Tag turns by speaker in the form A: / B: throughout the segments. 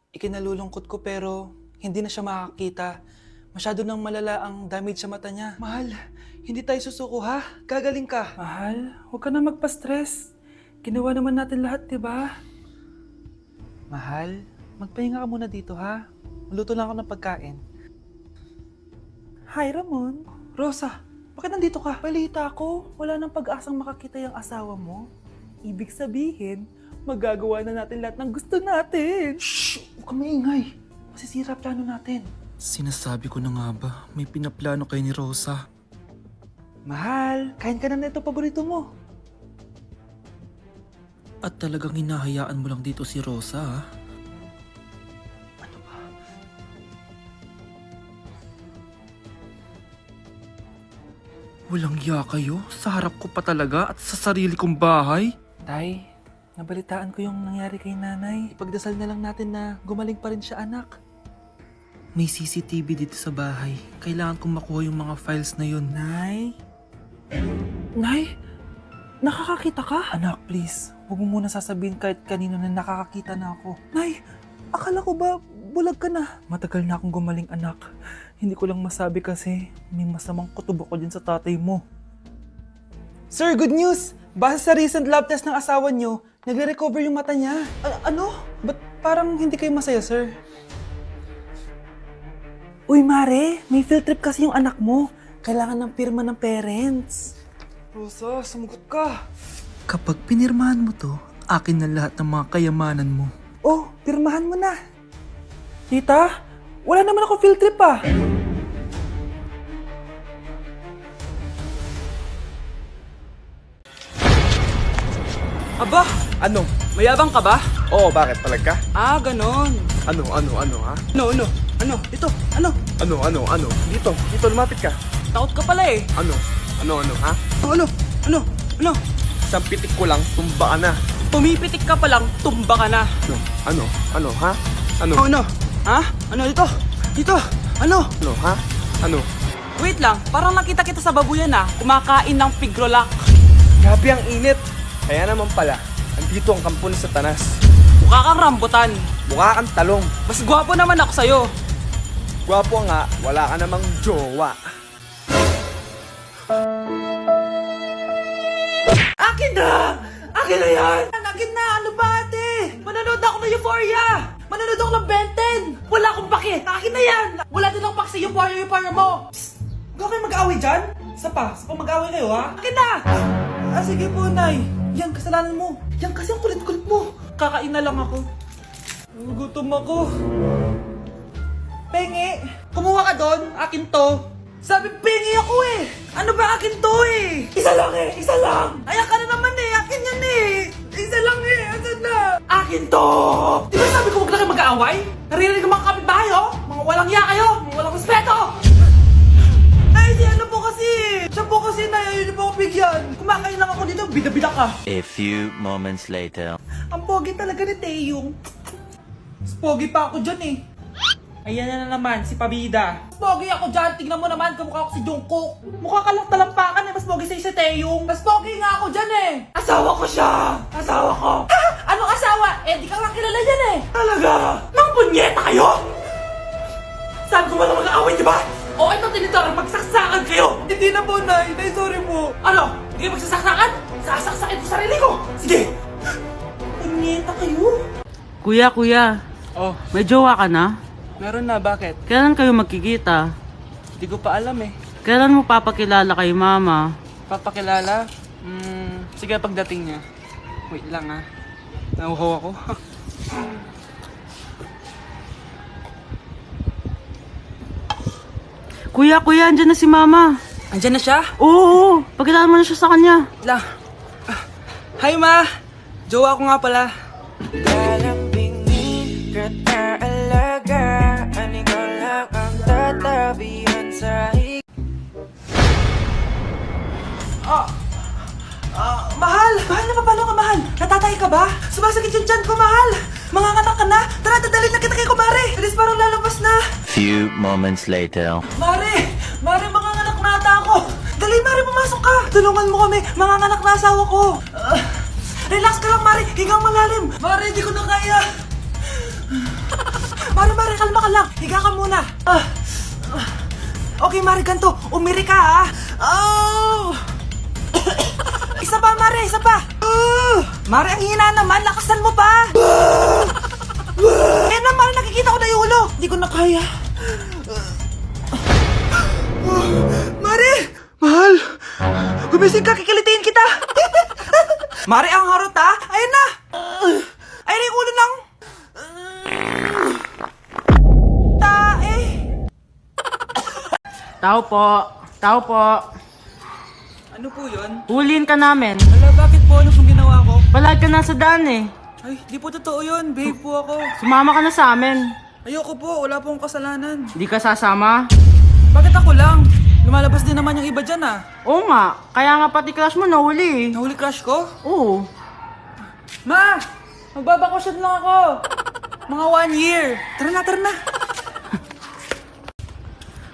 A: Ikinalulungkot ko pero hindi na siya makakita. Masyado nang malala ang damage sa mata niya. Mahal, hindi tayo susuko ha? Gagaling ka. Mahal, huwag ka na magpa-stress. Ginawa naman natin lahat, diba? Mahal, magpahinga ka muna dito ha? Maluto lang ako ng pagkain. Hi, Ramon. Rosa, bakit nandito ka? Balita ko, wala nang pag-asang makakita yung asawa mo. Ibig sabihin, magagawa na natin lahat ng gusto natin. Shh! Huwag ka maingay. Masisira plano natin. Sinasabi ko na nga ba, may pinaplano kayo ni Rosa. Mahal, kain ka na nito paborito mo. At talagang hinahayaan mo lang dito si Rosa, ha? Ano ba? Walang iya kayo? Sa harap ko pa talaga at sa sarili kong bahay? Tay, nabalitaan ko yung nangyari kay nanay. Ipagdasal na lang natin na gumaling pa rin siya, anak. May CCTV dito sa bahay. Kailangan kong makuha yung mga files na yun. Nay? Nay? Nakakakita ka? Anak, please. Huwag mo muna sasabihin kahit kanino na nakakakita na ako. Nay, akala ko ba bulag ka na? Matagal na akong gumaling, anak. Hindi ko lang masabi kasi may masamang kutob ako dyan sa tatay mo. Sir, good news! Base sa recent lab test ng asawa niyo, nagre-recover yung mata niya. Ano? Ba't parang hindi kayo masaya, sir? Uy, Mare, may field trip kasi yung anak mo. Kailangan ng pirma ng parents. Rosa, sumagot ka. Kapag pinirmahan mo to, akin na lahat ng mga kayamanan mo. Oh, pirmahan mo na. Tita, wala naman ako field trip ah.
B: Aba,
C: Ano?
B: mayabang ka ba?
C: Oo, bakit? Palag ka?
B: Ah, ganon.
C: Ano, ha?
B: Ano? Ito, ano?
C: Ano? Dito, lumapit ka.
B: Takot ka pala eh.
C: Ano, ha?
B: Ano?
C: Isang pitik ko lang, tumba ka na.
B: Pumipitik ka pa lang, tumba ka na.
C: Ano, ha? Ano?
B: Ano? Ha? Ano dito? Dito? Ano?
C: Ano, ha? Ano?
B: Wait lang, parang nakita kita sa babuyan ah. Kumakain ng pigrolak.
C: Grabe ang init. Kaya naman pala, andito ang kampo ni Satanas.
B: Mukha kang rambutan.
C: Mukha kang talong.
B: Mas gwapo naman ako sa'yo.
C: Gwapo nga, wala ka namang jowa.
B: Akin na! Akin na yan! Akin na! Ano ba ate? Manonood ako ng Euphoria! Manonood ako ng Ben 10! Wala akong pake! Akin na yan! Wala din akong pake sa Euphoria mo! Psst! Huwag kayo mag-away dyan? Isa pa mag-away kayo ha? Akin na! Sige po, Nay. Yan, kasalanan mo. Yan kasi ang kulit-kulit mo. Kakain na lang ako. Gutom ako. Pengi! Kumuha ka doon! Akin to! Sabi, pengi ako eh! Ano ba akin to eh? Isa lang eh! Isa lang! Ayan ka na naman eh! Akin yan eh! Isa lang eh! Asan na? Akin to! Di ba sabi ko huwag lang kayo mag-aaway? Naririnig ang mga kapitbahay oh! Mga walang iya kayo! Mga walang respeto! Ay, si ano po kasi! Siya po kasi na ayaw niyo po ako bigyan! Kumakain lang ako dito, bida-bida ka!
D: A few moments later.
B: Ang pogi talaga ni Taeyong. Mas pogi pa ako dyan eh. Ayan na naman, si Pabida. Mas pogi ako dyan, tignan mo naman, kamukha ako si Jungkook. Mukha ka lang talampakan eh, mas pogi sa'yo si Taeyong. Mas pogi nga ako dyan eh. Asawa ko siya! Asawa ko! Ha? Anong asawa? Eh, di ka nga kilala dyan eh. Talaga? Mga punyeta kayo? Sabi ko wala mag-aaway, di ba? O ito tinitorong, magsaksakan kayo! Hindi na po, Nay. Nay, sorry po. Ano? Hindi kayo magsasaksakan? Sasaksakin ko sarili ko! Sige! Punyeta kayo?
E: Kuya,
A: Oh,
E: may jowa ka na?
A: meron na. Bakit?
E: Kailan kayo magkikita?
A: Hindi ko pa alam eh.
E: Kailan mo papakilala kay mama?
A: Papakilala? Sige pagdating niya. Wait lang ah. Nauhaw ako.
E: Kuya, andyan na si mama.
B: Andiyan na siya?
E: Oo, pakilala mo na siya sa kanya.
B: Lang. Hi, Ma! Jowa ko nga pala.
F: Lalambingin kita alaga, ikaw lang ang tatabihan sa
B: Mahal! Mahal na papalo ka, mahal! Natatay ka ba? Sumasakit yung tiyan ko, mahal! Manganganak ka na? Tara, dadalhin na kita kay Kumare! Alis parang lalabas na!
D: Few moments later.
B: Mare! Mare, manganganak na ata ako! Dali, Mare, pumasok ka! Tulungan mo kami! Manganganak na asawa ko! Relax ka lang, Mare! Hingang malalim! Mare, di ko na kaya! kalma ka lang. Higa ka muna. Okay, Mare, ganito. Umiri ka, ha? Oh! Isa pa, Mare, isa pa. Mare, ang hina naman. Lakasan mo pa. Eh na, Mare, nakikita ko na yung ulo. Hindi ko na kaya. Mare! Mahal! Gumising ka, kikilitiin kita. Mare, ang harot, ha? Ayun na. Ayun na yung ulo ng... tae.
E: Tao po. Tao po.
B: Ano po yun?
E: Huliin ka namin.
B: Wala, bakit po? Ano pong ginawa ko?
E: Palagi ka nasa daan eh.
B: Ay, di po totoo yun. Babe po ako.
E: Sumama ka na sa amin.
B: Ayoko po. Wala pong kasalanan.
E: Hindi ka sasama?
B: Bakit ako lang? Lumalabas din naman yung iba dyan, ah.
E: Oo nga. Kaya nga pati crush mo nahuli eh.
B: Nahuli crush ko?
E: Oo.
B: Ma! Magbabakasyon lang ako. Mga 1 year. Tara na, tara na.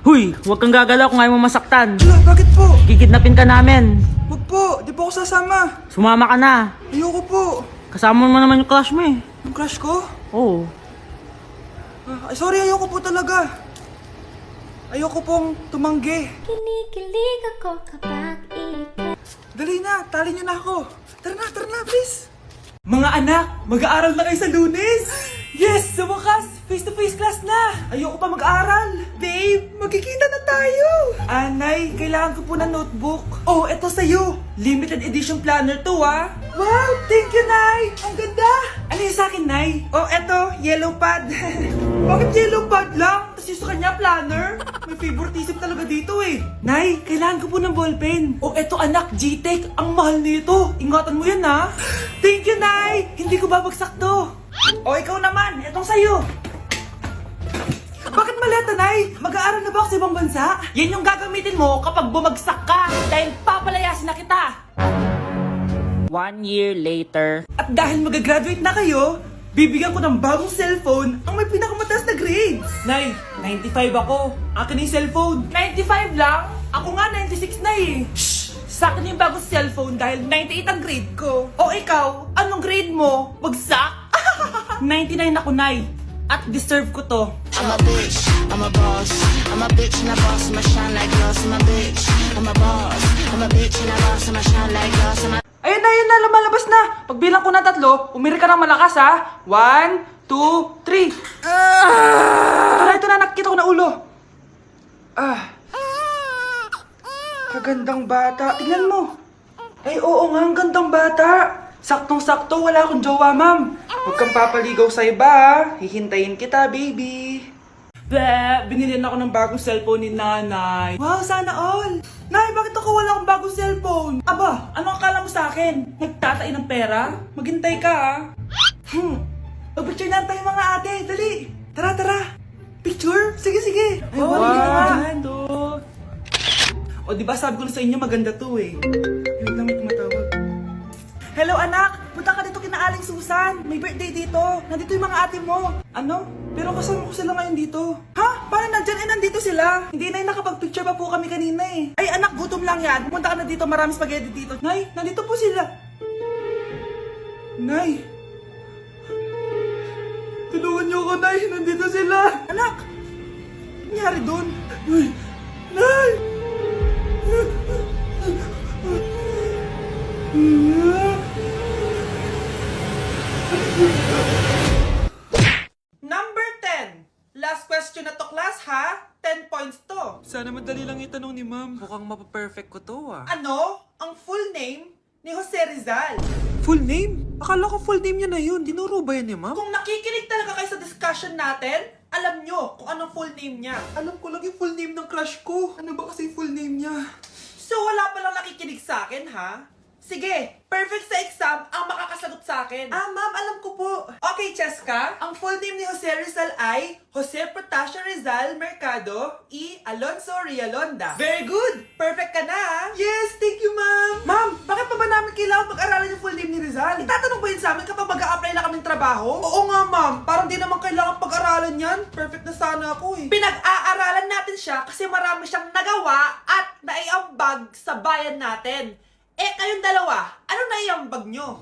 E: Huy, huwag kang gagalaw kung ayaw mo masaktan.
B: Wala, bakit po?
E: Kikidnapin ka namin.
B: Wag po. Di po ako sasama.
E: Sumama ka na.
B: Ayoko po.
E: Kasama mo naman yung crush mo eh.
B: Yung crush ko?
E: Oo.
B: Ay, sorry. Ayoko po talaga. Ayoko pong tumanggi.
G: Kinikilig ako kapag ikaw
B: Dali na, tali nyo na ako. Tara na, please. Mga anak, mag-aaral na kayo sa Lunes. Yes, sa wakas, face-to-face class na. Ayoko pa mag-aaral. Babe, magkikita na tayo. Anay, kailangan ko po ng notebook. Oh, eto sa'yo. Limited edition planner to, ah. Wow, thank you, Nay. Ang ganda. Ano yung sa akin, Nay? Oh, eto, yellow pad. Bakit yellow pad lang? Tapos yung sa kanya, planner? May favoritism talaga dito eh. Nay, kailangan ko po ng ballpen. Oh, eto anak, G-Tech. Ang mahal nito. Ingatan mo yan, ha? Thank you, Nay. Hindi ko babagsak to. O, ikaw naman. Etong sa'yo. Bakit maleta, Nay? Mag-aaral na ba ako sa ibang bansa? Yan yung gagamitin mo kapag bumagsak ka. Dahil papalayasin na kita.
E: 1 year later.
B: At dahil mag-graduate na kayo, bibigyan ko ng bagong cellphone ang may pinakamataas na grades. Nay, 95 ako. Akin yung cellphone. 95 lang? Ako nga 96 na eh. Shh! Sa akin yung bagong cellphone dahil 98 ang grade ko. O ikaw, anong grade mo? Bagsak? 99 ako, Nay. At deserve ko to.
H: I'm a bitch, I'm a boss. I'm a bitch and a boss, I'ma shine like glass. I'm a bitch, I'm a boss. I'm a bitch and a boss, I'ma shine like glass.
B: Ayun na, lumalabas na. Pagbilang ko na 3, umiri ka ng malakas, ha? 1, 2, 3. Ito na, nakikita ko na ulo. Kagandang bata. Tingnan mo. Ay, oo nga, ang gandang bata. Saktong-sakto, wala akong jowa, ma'am. Huwag kang papaligaw sa iba, ha? Hihintayin kita, baby. Binilihan ako ng bagong cellphone ni nanay. Wow, sana all. Nay, bakit ako wala akong bagong cellphone? Aba, ano akala mo sa akin? Nagtatain ng pera? Maghintay ka, ha? Mag-picture na tayo mga ate. Dali. Tara. Picture? Sige. Ay, wow. O, diba sabi ko na sa inyo maganda to eh. Wait lang, may tumatawag. Hello anak! Punta ka dito kina Aling Susan! May birthday dito! Nandito yung mga ate mo! Ano? Pero kasama ko sila ngayon dito. Ha? Paano nandyan? Nandito sila! Hindi na nakapag-picture pa po kami kanina eh. Ay anak, gutom lang yan. Pumunta ka na dito, marami spaghetti dito. Nay, nandito po sila. Nay! Tulungan niyo ako, Nay! Nandito sila! Anak! Ano nangyari doon? Nay! Number 10. Last question na to, class, ha? 10 points to. Sana madali lang itanong ni ma'am. Mukhang mapaperfect ko to, ah. Ano? Ang full name ni Jose Rizal. Full name? Akala ko full name niya na yun. Dinuro ba yan ni ma'am? Kung nakikinig talaga kayo sa discussion natin, alam nyo kung anong full name niya. Alam ko lang yung full name ng crush ko. Ano ba kasi full name niya? So wala palang nakikinig sa akin, ha? Sige, perfect sa exam ang makakasagot sa akin. Ma'am, alam ko po. Okay, Cheska, ang full name ni Jose Rizal ay Jose Protasio Rizal Mercado y Alonso Rialonda. Very good! Perfect ka na, ha? Yes, thank you, ma'am. Ma'am, bakit pa ba namin kailangan pag-aralan yung full name ni Rizal? Itatanong ba yun sa amin kapag mag-a-apply na kaming trabaho? Oo nga, ma'am. Parang di naman kailangan pag-aralan yan. Perfect na sana ako, eh. Pinag-aaralan natin siya kasi marami siyang nagawa at naiambag sa bayan natin. Eh, kayong dalawa, ano naiambag nyo?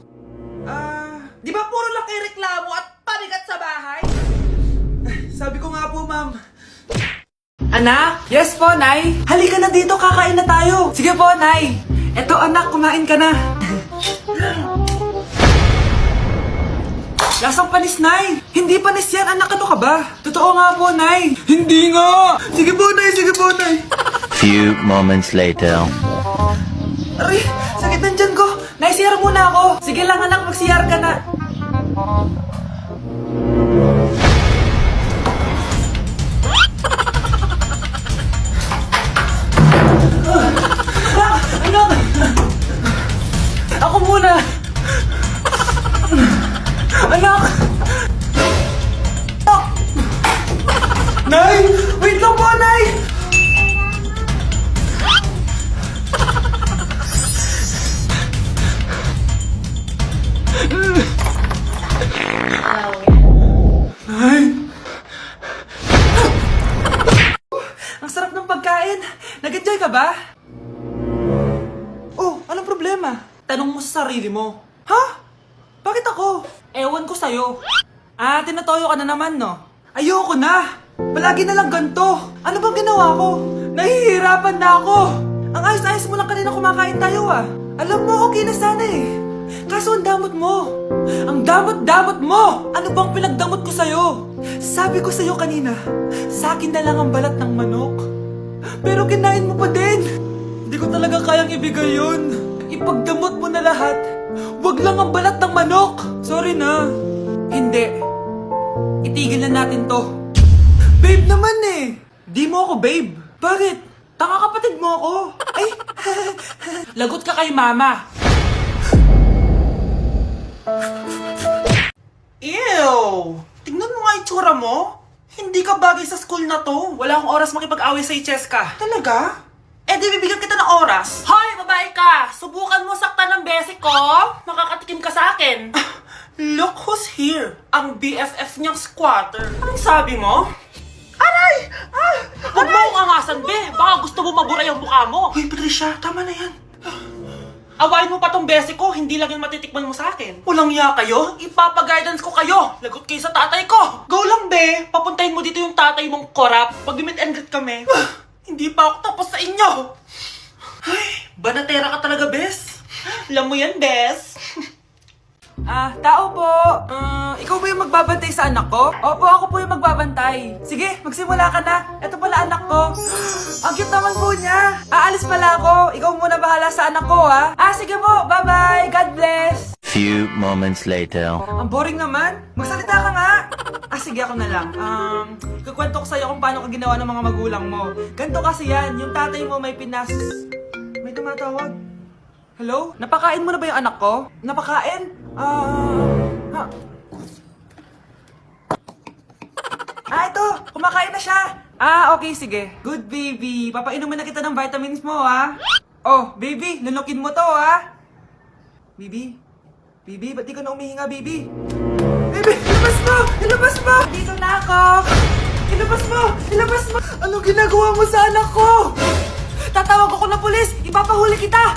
B: Di ba puro lang kayo reklamo at pabigat sa bahay? Sabi ko nga po, ma'am. Anak? Yes po, Nay. Halika na dito, kakain na tayo. Sige po, Nay. Eto, anak, kumain ka na. Lasang panis, Nay. Hindi panis yan, anak. Ano ka ba? Totoo nga po, Nay. Hindi nga. Sige po, Nay. Sige po, Nay.
D: Few moments later.
B: Aray, sakit ng tiyan ko. Nay, CR muna ako. Sige lang, anak. Mag-CR ka na. Anak! Ako muna! Anak! Nay! Wait lang po, Nay! Nay! Ang sarap ng pagkain! Nag-enjoy ka ba? Oh, anong problema? Tanong mo sa sarili mo. Ha? Bakit ako? Ewan ko sa'yo. Ah, tinatoyo ka na naman, no? Ayoko na! Palagi na lang ganito. Ano bang ginawa ko? Nahihirapan na ako. Ang ayos-ayos mo lang kanina kumakain tayo, ah. Alam mo, okay na sana eh. Kaso ang damot mo. Ang damot-damot mo! Ano bang pinagdamot ko sa'yo? Sabi ko sa'yo kanina, sa akin na lang ang balat ng manok. Pero kinain mo pa din. Hindi ko talaga kayang ibigay yun. Ipagdamot mo na lahat. Wag lang ang balat ng manok. Sorry na. Hindi. Itigil na natin to. Babe naman eh. Di mo ako babe. Bakit? Tanga kapatid mo ako. Ay, lagot ka kay mama. Ew! Tingnan mo nga itsura mo. Hindi ka bagay sa school na to. Wala akong oras makipag-away sa Cheska. Talaga? Eh di bibigyan kita ng oras. Hoy, babae ka! Subukan mo saktan ng besi ko. Makakatikim ka sa akin. Look who's here. Ang BFF niyang squatter. Anong sabi mo? Aray! Huwag mo akong angasan, be. Baka gusto mo mabura yung mukha mo. Hoy, Patricia, tama na yan. Awayin mo pa tong besi ko, hindi lang yung matitikman mo sa akin. Walang iya kayo, ipapa-guidance ko kayo. Lagot kayo sa tatay ko. Go lang, be. Papuntahin mo dito yung tatay mong korap. Pag-meet and greet kami. Hindi pa ako tapos sa inyo. Ay, banatera ka talaga, bes. Alam mo yan, bes. Tao po. Ikaw ba yung magbabantay sa anak ko? Opo, ako po yung magbabantay. Sige, magsimula ka na. Ito pala anak ko. Ang cute naman po niya. Aalis pala ako. Ikaw muna bahala sa anak ko, ha? Sige po. Bye-bye. God bless.
D: Few moments later.
B: Ang boring naman. Magsalita ka nga. Sige, ako na lang. Kukwento ko sa'yo kung paano ka ginawa ng mga magulang mo. Ganto kasi yan. Yung tatay mo may pinas... May tumatawag. Hello? Napakain mo na ba yung anak ko? Napakain? Ito! Kumakain na siya! Okay, sige. Good baby. Papainumin na kita ng vitamins mo, ha? Oh, baby, lunukin mo to, ha? Baby? Baby, ba't di ka na umihinga, baby? Baby, ilabas mo! Ilabas mo! Dito na ako! Ilabas mo! Ilabas mo! Anong ginagawa mo sa anak ko? Tatawag ako ng pulis! Ipapahuli kita!